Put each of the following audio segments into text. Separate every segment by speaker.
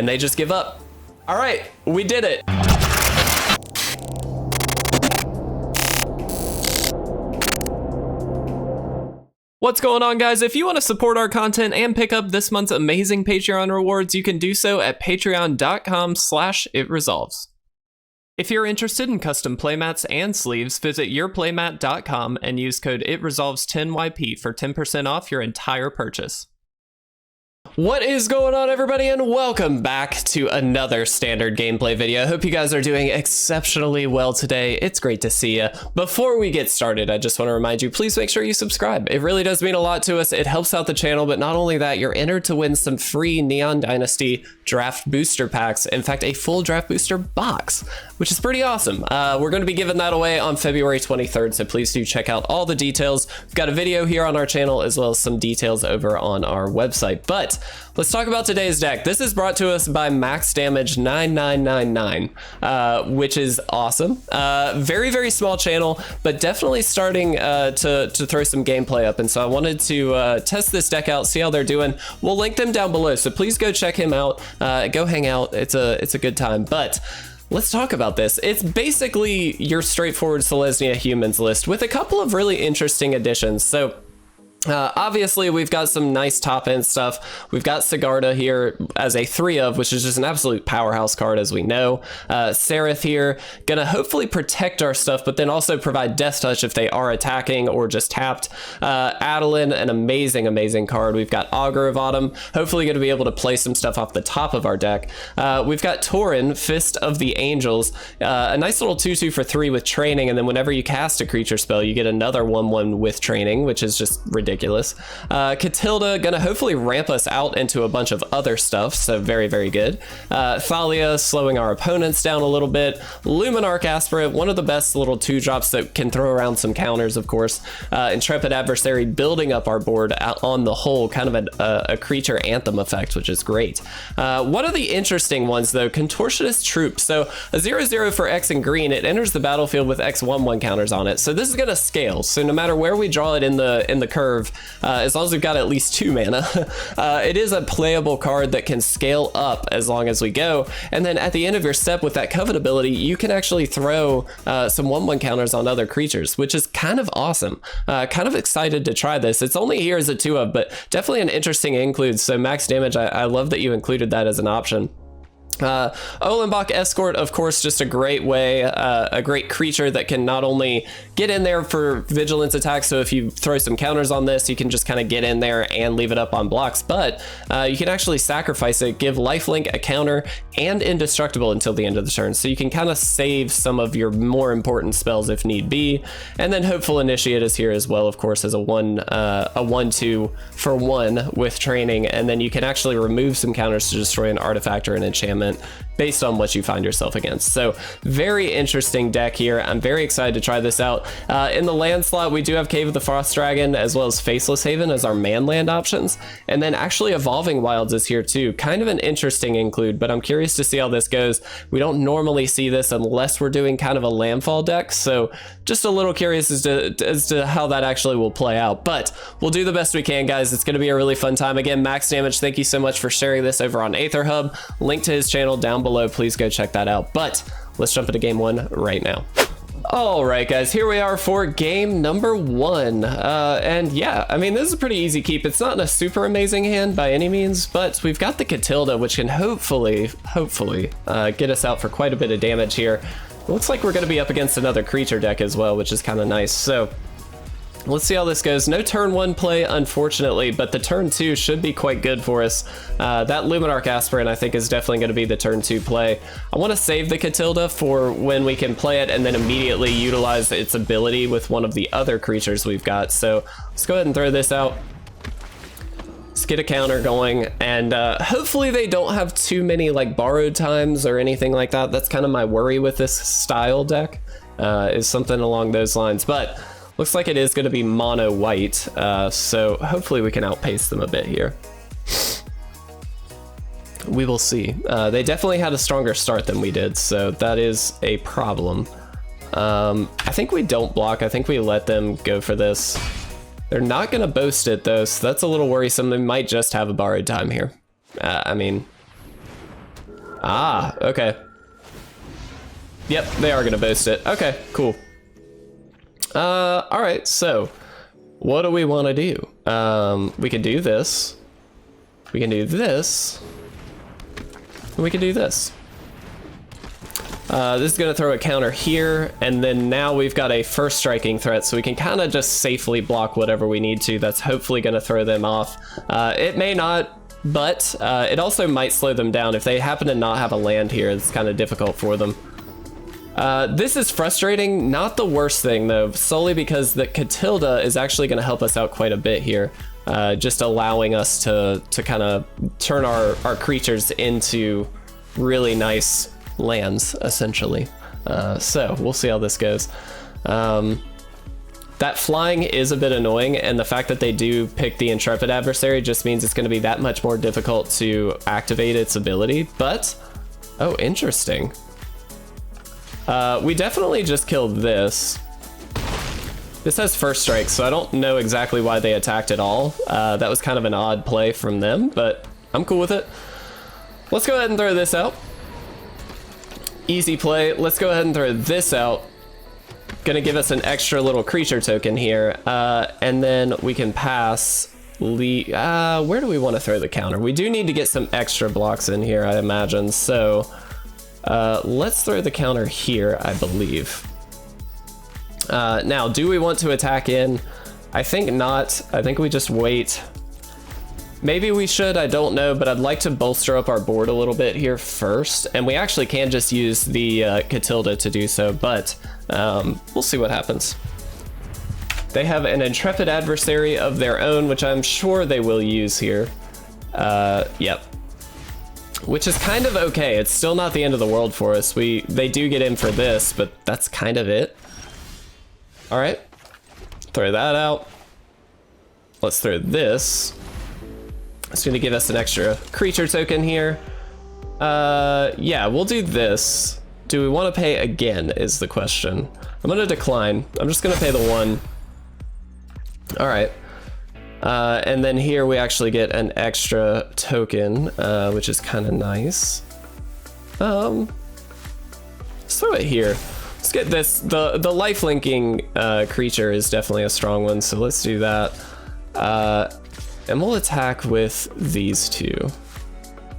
Speaker 1: and they just give up. All right, we did it. What's going on, guys? If you want to support our content and pick up this month's amazing Patreon rewards, you can do so at patreon.com/itresolves. If you're interested in custom playmats and sleeves, visit yourplaymat.com and use code ITRESOLVES10YP for 10% off your entire purchase. What is going on, everybody, and welcome back to another standard gameplay video. I hope you guys are doing exceptionally well today. It's great to see you. Before we get started, I just want to remind you, please make sure you subscribe. It really does mean a lot to us. It helps out the channel, but not only that, you're entered to win some free Neon Dynasty draft booster packs. In fact, a full draft booster box, which is pretty awesome. We're going to be giving that away on February 23rd, so please do check out all the details. We've got a video here on our channel as well as some details over on our website. But let's talk about today's deck. This is brought to us by Max Damage 9999, which is awesome. Very, very small channel, but definitely starting to throw some gameplay up. And so I wanted to test this deck out, see how they're doing. We'll link them down below, so please go check him out. Go hang out. It's a good time. But let's talk about this. It's basically your straightforward Selesnya Humans list with a couple of really interesting additions. So obviously, we've got some nice top-end stuff. We've got Sigarda here as a 3-of, which is just an absolute powerhouse card, as we know. Saryth here, gonna hopefully protect our stuff, but then also provide Death Touch if they are attacking or just tapped. Adeline, an amazing, amazing card. We've got Augur of Autumn, hopefully gonna be able to play some stuff off the top of our deck. We've got Torens, Fist of the Angels, a nice little 2/2 for 3 with training, and then whenever you cast a creature spell, you get another 1/1 with training, which is just ridiculous. Katilda, gonna hopefully ramp us out into a bunch of other stuff, so very, very good. Thalia, slowing our opponents down a little bit. Luminarch Aspirant, one of the best little 2-drops that can throw around some counters, of course. Intrepid Adversary, building up our board on the whole, kind of a creature anthem effect, which is great. One of the interesting ones, though, Contortionist Troupe. So a 0/0 for X and green, it enters the battlefield with X 1/1 counters on it. So this is gonna scale. So no matter where we draw it in the curve, as long as we've got at least 2 mana, it is a playable card that can scale up as long as we go. And then at the end of your step with that Covet ability, you can actually throw some 1/1 counters on other creatures, which is kind of awesome. Kind of excited to try this. It's only here as a 2-of, but definitely an interesting include. So Max Damage, I love that you included that as an option. Ollenbock Escort, of course, just a great way, a great creature that can not only get in there for vigilance attacks, so if you throw some counters on this, you can just kind of get in there and leave it up on blocks, but you can actually sacrifice it, give lifelink, a counter, and indestructible until the end of the turn, so you can kind of save some of your more important spells if need be. And then Hopeful Initiate is here as well, of course, as a 1/2 for 1 with training, and then you can actually remove some counters to destroy an artifact or an enchantment based on what you find yourself against. So very interesting deck here. I'm very excited to try this out. In the land slot, we do have Cave of the Frost Dragon as well as Faceless Haven as our man land options. And then actually Evolving Wilds is here too. Kind of an interesting include, but I'm curious to see how this goes. We don't normally see this unless we're doing kind of a landfall deck. So just a little curious as to how that actually will play out. But we'll do the best we can, guys. It's going to be a really fun time. Again, Max Damage, thank you so much for sharing this over on Aether Hub. Link to his channel down below. Please go check that out. But let's jump into game 1 right now. All right, guys, here we are for game number 1. And yeah, I mean, this is a pretty easy keep. It's not in a super amazing hand by any means, but we've got the Katilda, which can hopefully get us out for quite a bit of damage here. It looks like we're going to be up against another creature deck as well, which is kind of nice. So let's see how this goes. No turn 1 play, unfortunately, but the turn 2 should be quite good for us. That Luminarch Aspirant, I think, is definitely going to be the turn 2 play. I want to save the Katilda for when we can play it and then immediately utilize its ability with one of the other creatures we've got. So let's go ahead and throw this out. Let's get a counter going, and hopefully they don't have too many like borrowed times or anything like that. That's kind of my worry with this style deck, is something along those lines. But looks like it is going to be mono white, so hopefully we can outpace them a bit here. We will see. They definitely had a stronger start than we did, so that is a problem. I think we don't block. I think we let them go for this. They're not going to boast it, though, so that's a little worrisome. They might just have a borrowed time here. I mean, Ah, okay. Yep, they are gonna boast it. Okay, cool. All right, so what do we want to do? We can do this. We can do this. And we can do this. This is gonna throw a counter here, and then now we've got a first striking threat, so we can kind of just safely block whatever we need to. That's hopefully gonna throw them off. It may not, but it also might slow them down. If they happen to not have a land here, it's kind of difficult for them. This is frustrating, not the worst thing though, solely because the Katilda is actually going to help us out quite a bit here, just allowing us to kind of turn our creatures into really nice lands, essentially. So we'll see how this goes. That flying is a bit annoying, and the fact that they do pick the Intrepid Adversary just means it's going to be that much more difficult to activate its ability, but... Oh, interesting. We definitely just killed this. This has first strike, so I don't know exactly why they attacked at all. That was kind of an odd play from them, but I'm cool with it. Let's go ahead and throw this out. Easy play. Let's go ahead and throw this out. Gonna give us an extra little creature token here, and then we can pass. Where do we want to throw the counter? We do need to get some extra blocks in here, I imagine, so... let's throw the counter here, I believe. Now, do we want to attack in? I think not. I think we just wait. Maybe we should, I don't know, but I'd like to bolster up our board a little bit here first. And we actually can just use the Katilda to do so, but we'll see what happens. They have an Intrepid Adversary of their own, which I'm sure they will use here. Yep. Which is kind of okay. It's still not the end of the world for us. They do get in for this, but that's kind of it. All right, throw that out. Let's throw this. It's gonna give us an extra creature token here. Yeah, we'll do this. Do we want to pay again is the question. I'm gonna decline. I'm just gonna pay the 1. All right. And then here we actually get an extra token, which is kind of nice. Let's throw it here. Let's get this. The lifelinking creature is definitely a strong one, so let's do that. And we'll attack with these two.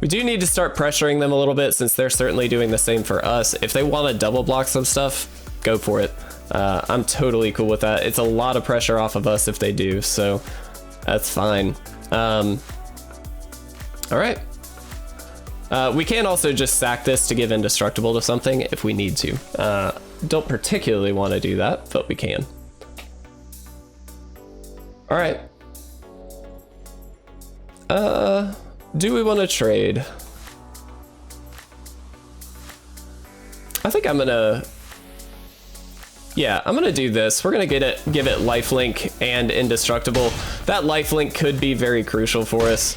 Speaker 1: We do need to start pressuring them a little bit since they're certainly doing the same for us. If they want to double block some stuff, go for it. I'm totally cool with that. It's a lot of pressure off of us if they do, so... That's fine. All right. We can also just sack this to give indestructible to something if we need to. Don't particularly want to do that, but we can. All right. Do we want to trade? I think I'm gonna... Yeah, I'm gonna do this. We're gonna give it lifelink and indestructible. That lifelink could be very crucial for us.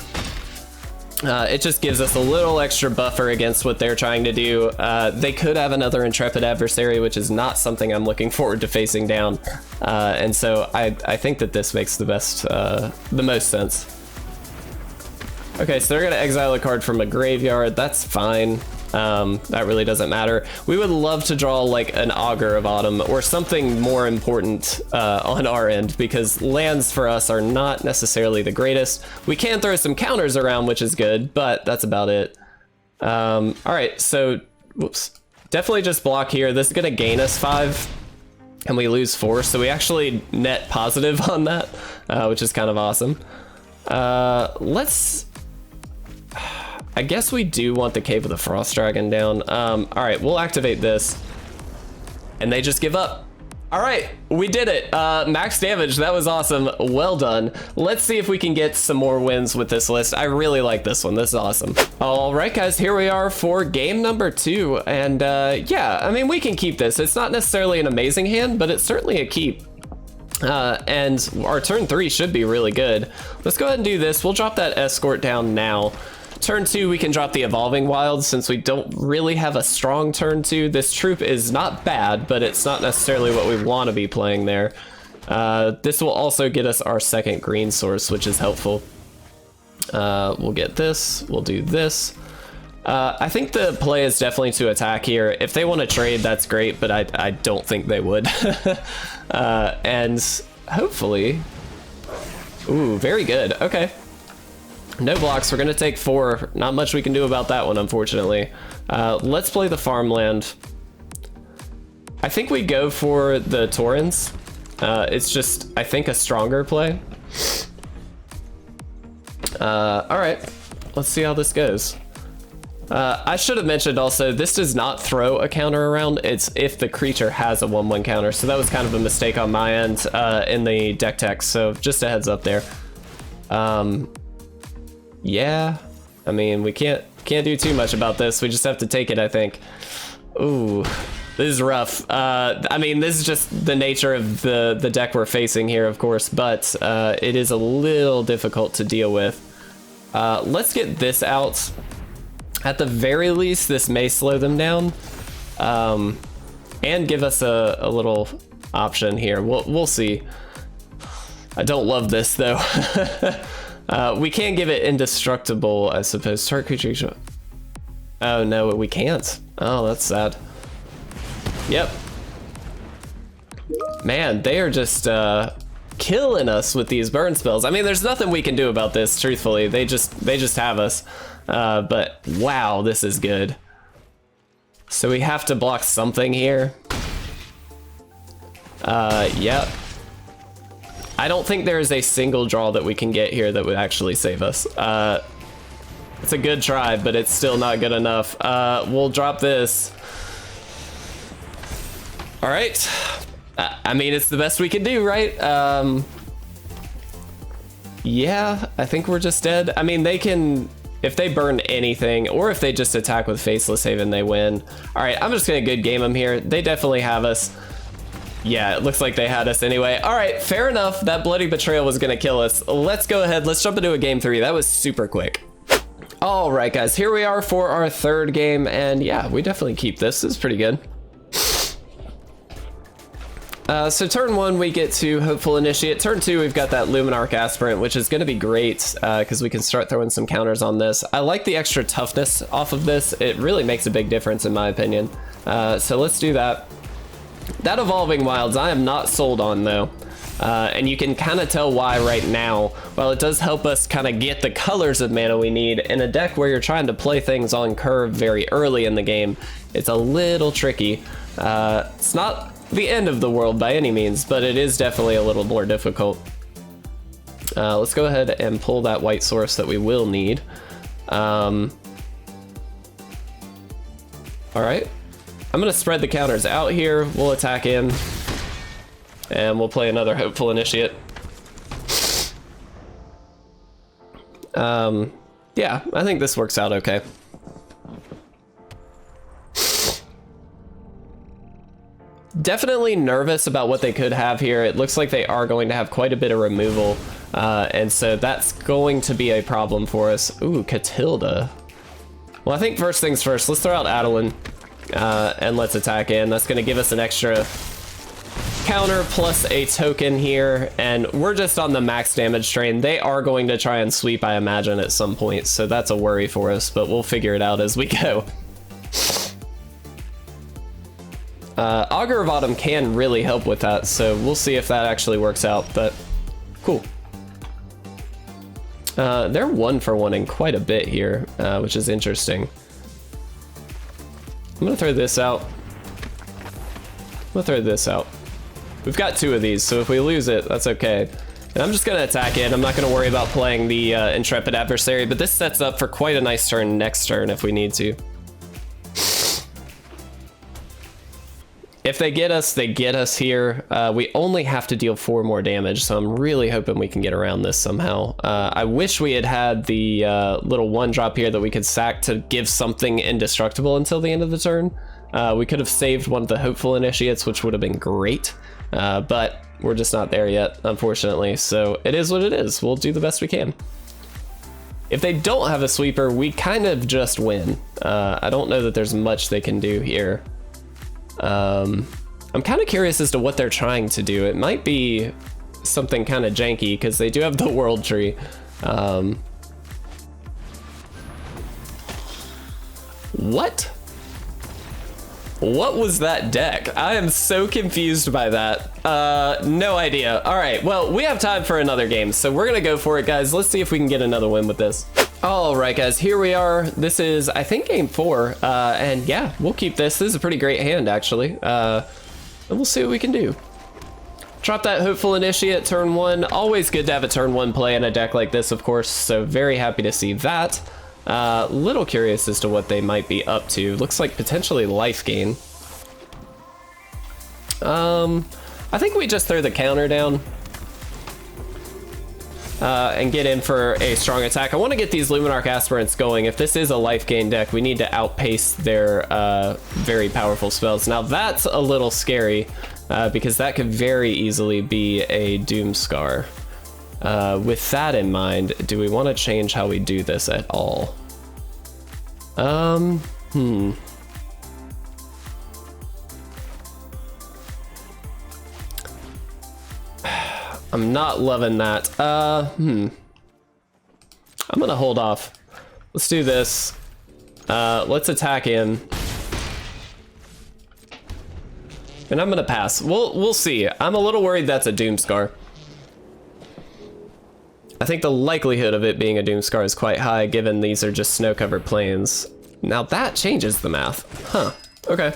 Speaker 1: It just gives us a little extra buffer against what they're trying to do. They could have another Intrepid Adversary, which is not something I'm looking forward to facing down. And so I think that this makes the most sense. Okay, so they're gonna exile a card from a graveyard. That's fine. That really doesn't matter. We would love to draw like an Augur of Autumn or something more important on our end, because lands for us are not necessarily the greatest. We can throw some counters around, which is good, but that's about it. All right, so whoops, definitely just block here. This is gonna gain us 5 and we lose 4, so we actually net positive on that, which is kind of awesome. I guess we do want the Cave of the Frost Dragon down. All right, we'll activate this. And they just give up. All right, we did it. Max damage, that was awesome. Well done. Let's see if we can get some more wins with this list. I really like this one. This is awesome. All right, guys, here we are for game number 2. And yeah, I mean, we can keep this. It's not necessarily an amazing hand, but it's certainly a keep. And our turn 3 should be really good. Let's go ahead and do this. We'll drop that Escort down now. Turn 2, we can drop the Evolving Wilds since we don't really have a strong turn 2. This troop is not bad, but it's not necessarily what we want to be playing there. This will also get us our second green source, which is helpful. We'll get this, we'll do this. I think the play is definitely to attack here. If they want to trade, that's great, but I don't think they would. And hopefully... Ooh, very good. Okay. No blocks. We're going to take 4. Not much we can do about that one, unfortunately. Let's play the farmland. I think we go for the Torens. It's just, I think, a stronger play. All right. Let's see how this goes. I should have mentioned also, this does not throw a counter around. It's if the creature has a 1/1 counter. So that was kind of a mistake on my end in the deck text. So just a heads up there. Yeah, I mean, we can't do too much about this. We just have to take it, I think. Ooh, this is rough. I mean, this is just the nature of the deck we're facing here, of course, but it is a little difficult to deal with. Let's get this out. At the very least, this may slow them down, and give us a little option here. We'll see. I don't love this though. We can give it indestructible, I suppose. Target creature. Oh no, we can't. Oh, that's sad. Yep. Man, they are just killing us with these burn spells. I mean, there's nothing we can do about this, truthfully. They just have us. But wow, this is good. So we have to block something here. Yep. I don't think there is a single draw that we can get here that would actually save us. It's a good try, but it's still not good enough. We'll drop this. All right. I mean, it's the best we can do, right? Yeah, I think we're just dead. I mean, they can... If they burn anything, or if they just attack with Faceless Haven, they win. All right, I'm just gonna good game them here. They definitely have us. Yeah, it looks like they had us anyway. All right, fair enough. That Bloody Betrayal was gonna kill us. Let's go ahead, let's jump into a game 3. That was super quick. All right, guys, here we are for our 3rd game, and yeah, we definitely keep this. This is pretty good. So turn 1, we get to Hopeful Initiate. Turn 2, we've got that Luminarch Aspirant, which is going to be great because we can start throwing some counters on this. I like the extra toughness off of this. It really makes a big difference in my opinion. So let's do that. That Evolving Wilds, I am not sold on though. And you can kind of tell why right now. While it does help us kind of get the colors of mana we need, in a deck where you're trying to play things on curve very early in the game, it's a little tricky. It's not the end of the world by any means, but it is definitely a little more difficult. Let's go ahead and pull that white source that we will need. All right, I'm gonna spread the counters out here. We'll attack in, and we'll play another Hopeful Initiate. Yeah, I think this works out okay. Definitely nervous about what they could have here. It looks like they are going to have quite a bit of removal, and so that's going to be a problem for us. Ooh, Katilda. Well, I think first things first, let's throw out Adeline, and let's attack in. That's going to give us an extra counter plus a token here, and we're just on the max damage train. They are going to try and sweep, I imagine, at some point, so that's a worry for us, but we'll figure it out as we go. Augur of Autumn can really help with that, so we'll see if that actually works out, but cool. They're 1-for-1-ing quite a bit here, which is interesting. I'm gonna throw this out. I'm gonna throw this out. We've got 2 of these, so if we lose it, that's okay. And I'm just gonna attack it. I'm not gonna worry about playing the Intrepid Adversary, but this sets up for quite a nice turn next turn if we need to. If they get us here. We only have to deal 4 more damage, so I'm really hoping we can get around this somehow. I wish we had the little 1-drop here that we could sack to give something indestructible until the end of the turn. We could have saved one of the Hopeful Initiates, which would have been great, but we're just not there yet, unfortunately, so it is what it is. We'll do the best we can. If they don't have a sweeper, we kind of just win. I don't know that there's much they can do here. I'm kind of curious as to what they're trying to do. It might be something kind of janky because they do have the world tree. What? What was that deck? I am so confused by that. No idea. All right, well, we have time for another game, so we're gonna go for it, guys. Let's see if we can get another win with this. All right, guys, here we are. This is, I think, game 4, and yeah, we'll keep this. This is a pretty great hand, actually, and we'll see what we can do. Drop that Hopeful Initiate turn 1. Always good to have a turn 1 play in a deck like this, of course, so very happy to see that. Little curious as to what they might be up to. Looks like potentially life gain. I think we just throw the counter down and get in for a strong attack. I want to get these Luminarch Aspirants going. If this is a life gain deck, we need to outpace their very powerful spells. Now that's a little scary because that could very easily be a Doomscar. With that in mind, do we want to change how we do this at all? I'm not loving that. I'm gonna hold off. Let's do this. Let's attack in. And I'm gonna pass. We'll see. I'm a little worried that's a Doomscar. I think the likelihood of it being a Doomscar is quite high, given these are just snow-covered plains. Now that changes the math. Huh, okay.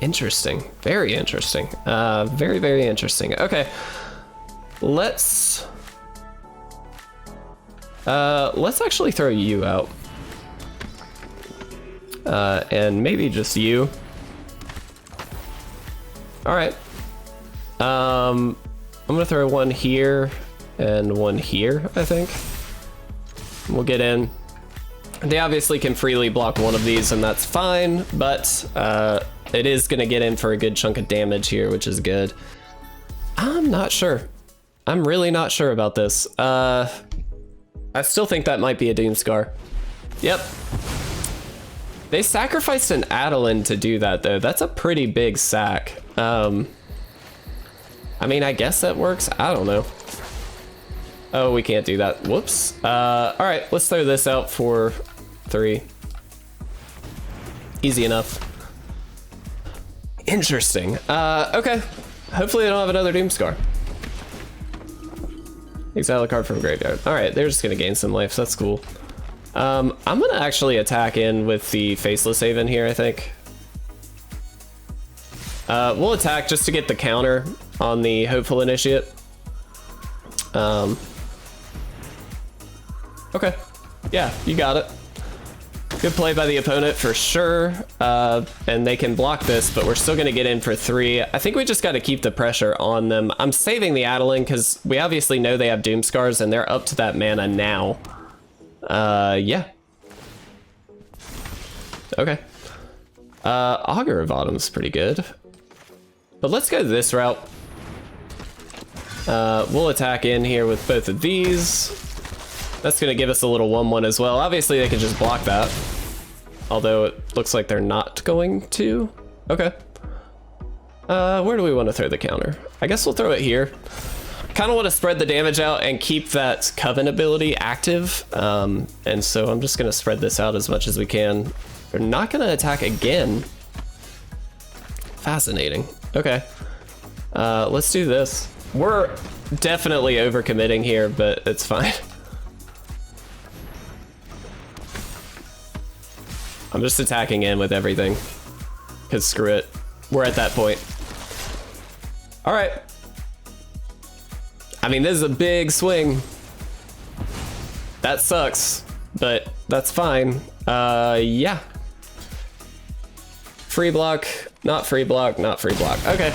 Speaker 1: Interesting, very interesting. Very, very interesting. Okay, let's actually throw you out. And maybe just you. All right. I'm gonna throw one here and one here, I think. We'll get in. They obviously can freely block one of these and that's fine, but it is gonna get in for a good chunk of damage here, which is good. I'm not sure. I'm really not sure about this. I still think that might be a Doomscar. Yep. They sacrificed an Adeline to do that though. That's a pretty big sack. I mean, I guess that works. I don't know. Oh, we can't do that. Whoops. All right, let's throw this out for 3. Easy enough. Interesting. Okay. Hopefully they don't have another Doomscar. Exile a card from graveyard. All right, they're just gonna gain some life. That's cool. I'm gonna actually attack in with the Faceless Haven here, I think. We'll attack just to get the counter on the Hopeful Initiate. Okay. Yeah, you got it. Good play by the opponent for sure. And they can block this, but we're still gonna get in for 3. I think we just gotta keep the pressure on them. I'm saving the Adeline because we obviously know they have Doomscars and they're up to that mana now. Yeah. Okay. Augur of Autumn is pretty good. But let's go this route. We'll attack in here with both of these. That's gonna give us a little 1/1 as well. Obviously they can just block that. Although it looks like they're not going to. Okay. Where do we want to throw the counter? I guess we'll throw it here. Kind of want to spread the damage out and keep that Coven ability active. And so I'm just gonna spread this out as much as we can. We're not gonna attack again. Fascinating. Okay. Let's do this. We're definitely overcommitting here, but it's fine. I'm just attacking in with everything. Cause screw it. We're at that point. All right. I mean, this is a big swing. That sucks, but that's fine. Yeah. Free block, not free block, not free block. Okay.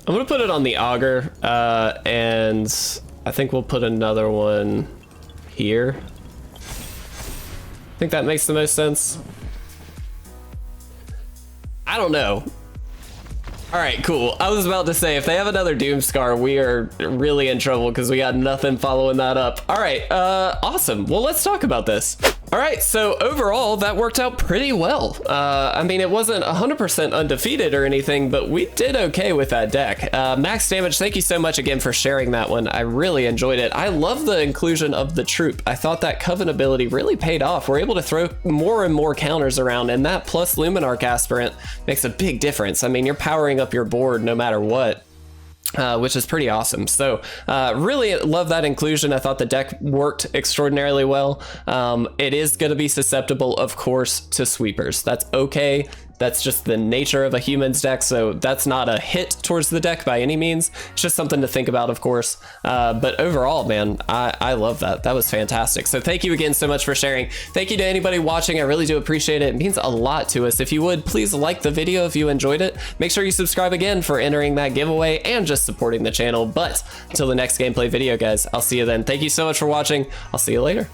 Speaker 1: I'm gonna put it on the Augur, and I think we'll put another one here. I think that makes the most sense. I don't know. All right, cool. I was about to say, if they have another Doomscar, we are really in trouble because we got nothing following that up. All right, awesome. Well, let's talk about this. All All right, so overall, that worked out pretty well. I mean, it wasn't 100% undefeated or anything, but we did okay with that deck. Max Damage, thank you so much again for sharing that one. I really enjoyed it. I love the inclusion of the Troupe. I thought that Coven ability really paid off. We're able to throw more and more counters around, and that plus Luminarch Aspirant makes a big difference. I mean, you're powering up your board no matter what. Which is pretty awesome. So really love that inclusion. I thought the deck worked extraordinarily well. It is going to be susceptible, of course, to sweepers. That's okay. That's just the nature of a humans deck, so that's not a hit towards the deck by any means. It's just something to think about, of course. But overall, man, I love that. That was fantastic. So thank you again so much for sharing. Thank you to anybody watching. I really do appreciate it. It means a lot to us. If you would, please like the video if you enjoyed it. Make sure you subscribe again for entering that giveaway and just supporting the channel. But until the next gameplay video, guys, I'll see you then. Thank you so much for watching. I'll see you later.